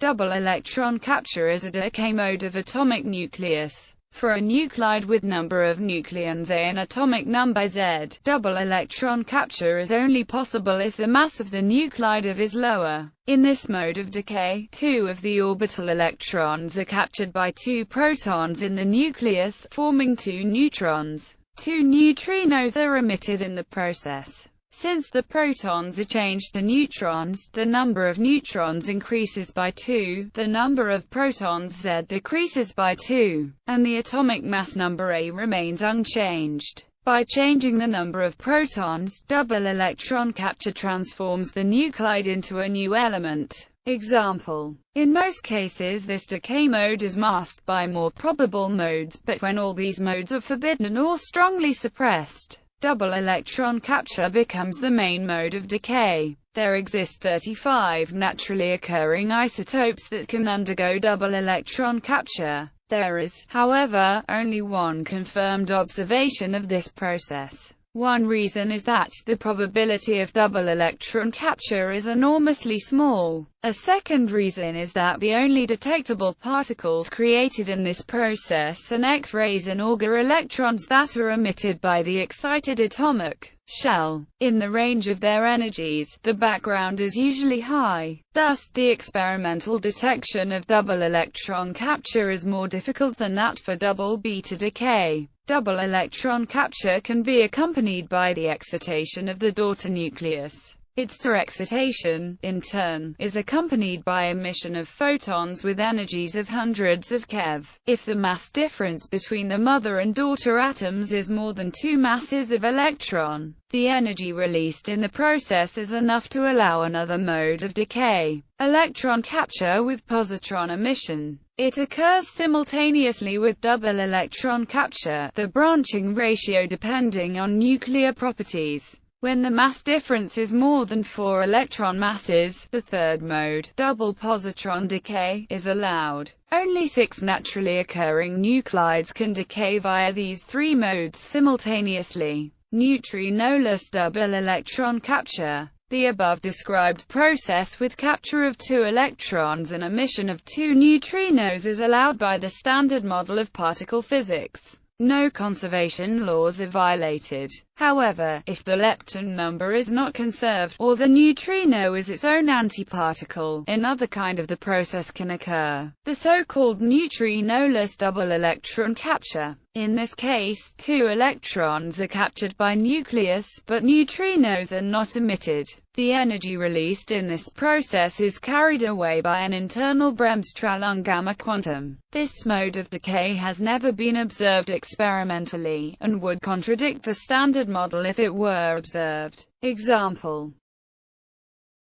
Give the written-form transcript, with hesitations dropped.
Double electron capture is a decay mode of atomic nucleus. For a nuclide with number of nucleons A and atomic number Z, double electron capture is only possible if the mass of the nuclide of is lower. In this mode of decay, two of the orbital electrons are captured by two protons in the nucleus, forming two neutrons. Two neutrinos are emitted in the process. Since the protons are changed to neutrons, the number of neutrons increases by 2, the number of protons Z decreases by 2, and the atomic mass number A remains unchanged. By changing the number of protons, double electron capture transforms the nuclide into a new element. Example. In most cases this decay mode is masked by more probable modes, but when all these modes are forbidden or strongly suppressed, double electron capture becomes the main mode of decay. There exist 35 naturally occurring isotopes that can undergo double electron capture. There is, however, only one confirmed observation of this process. One reason is that the probability of double electron capture is enormously small. A second reason is that the only detectable particles created in this process are X-rays and Auger electrons that are emitted by the excited atomic shell. In the range of their energies, the background is usually high. Thus, the experimental detection of double electron capture is more difficult than that for double beta decay. Double electron capture can be accompanied by the excitation of the daughter nucleus. Its excitation, in turn, is accompanied by emission of photons with energies of hundreds of keV. If the mass difference between the mother and daughter atoms is more than 2 masses of electron, the energy released in the process is enough to allow another mode of decay, electron capture with positron emission. It occurs simultaneously with double electron capture, the branching ratio depending on nuclear properties. When the mass difference is more than 4 electron masses, the third mode, double positron decay, is allowed. Only 6 naturally occurring nuclides can decay via these 3 modes simultaneously. Neutrinoless double electron capture. The above described process with capture of 2 electrons and emission of 2 neutrinos is allowed by the standard model of particle physics. No conservation laws are violated. However, if the lepton number is not conserved, or the neutrino is its own antiparticle, another kind of the process can occur, the so-called neutrinoless double electron capture. In this case, 2 electrons are captured by nucleus, but neutrinos are not emitted. The energy released in this process is carried away by an internal Bremsstrahlung gamma quantum. This mode of decay has never been observed experimentally, and would contradict the standard model if it were observed. Example.